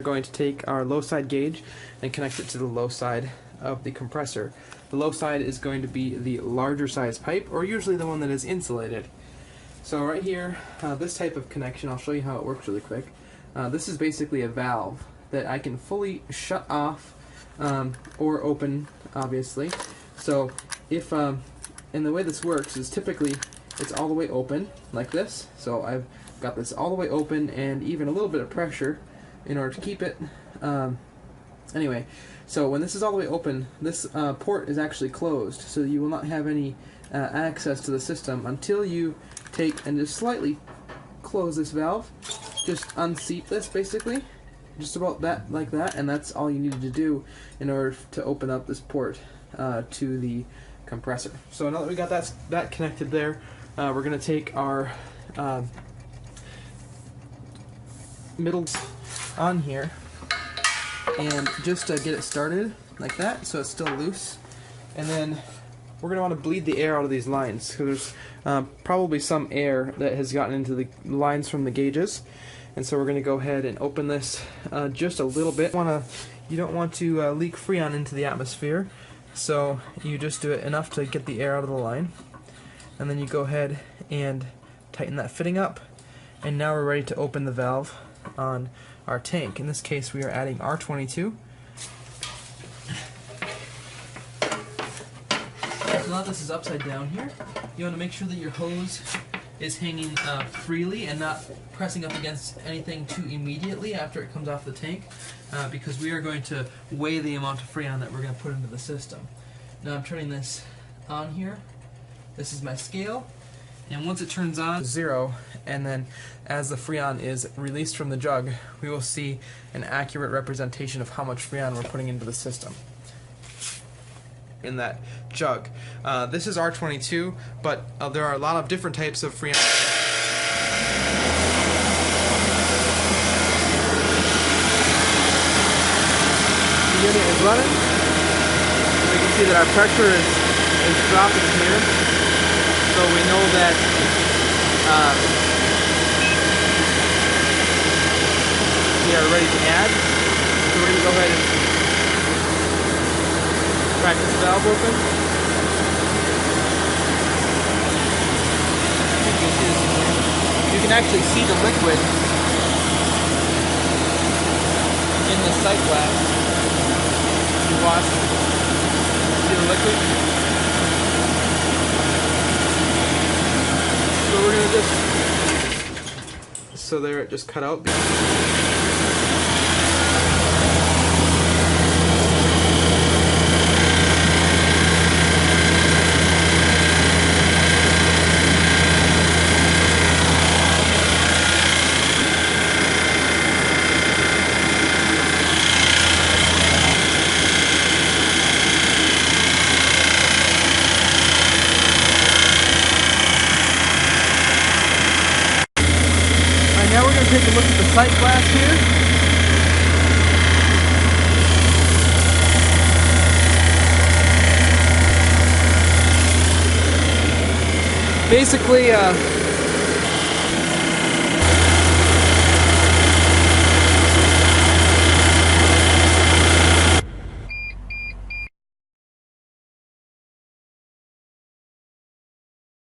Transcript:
going to take our low side gauge and connect it to the low side of the compressor. The low side is going to be the larger size pipe, or usually the one that is insulated. So right here, this type of connection, I'll show you how it works really quick. This is basically a valve that I can fully shut off or open, obviously. So if, and the way this works is typically it's all the way open like this. So I've got this all the way open and even a little bit of pressure in order to keep it. Anyway, so when this is all the way open, this port is actually closed, so you will not have any access to the system until you take and just slightly close this valve. Just unseat this basically, just about that, like that, and that's all you needed to do in order to open up this port to the compressor. So now that we got that connected there, we're going to take our middle on here and just get it started like that, so it's still loose. And then we're going to want to bleed the air out of these lines, because there's probably some air that has gotten into the lines from the gauges. And so we're going to go ahead and open this just a little bit. You don't want to leak Freon into the atmosphere, so you just do it enough to get the air out of the line. And then you go ahead and tighten that fitting up. And now we're ready to open the valve on our tank. In this case, we are adding R22. So now this is upside down here. You want to make sure that your hose is hanging freely and not pressing up against anything too immediately after it comes off the tank, because we are going to weigh the amount of Freon that we're going to put into the system. Now I'm turning this on here. This is my scale, and once it turns on, 0, and then as the Freon is released from the jug, we will see an accurate representation of how much Freon we're putting into the system in that jug. This is R22, but there are a lot of different types of Freon. The unit is running. We can see that our pressure is dropping here, so we know that we are ready to add. So we're going to go ahead and crack this valve open. You can actually see the liquid in the sight glass. You watch. See the liquid? So we're going to just... So there, it just cut out. Now we're going to take a look at the sight glass here. Basically,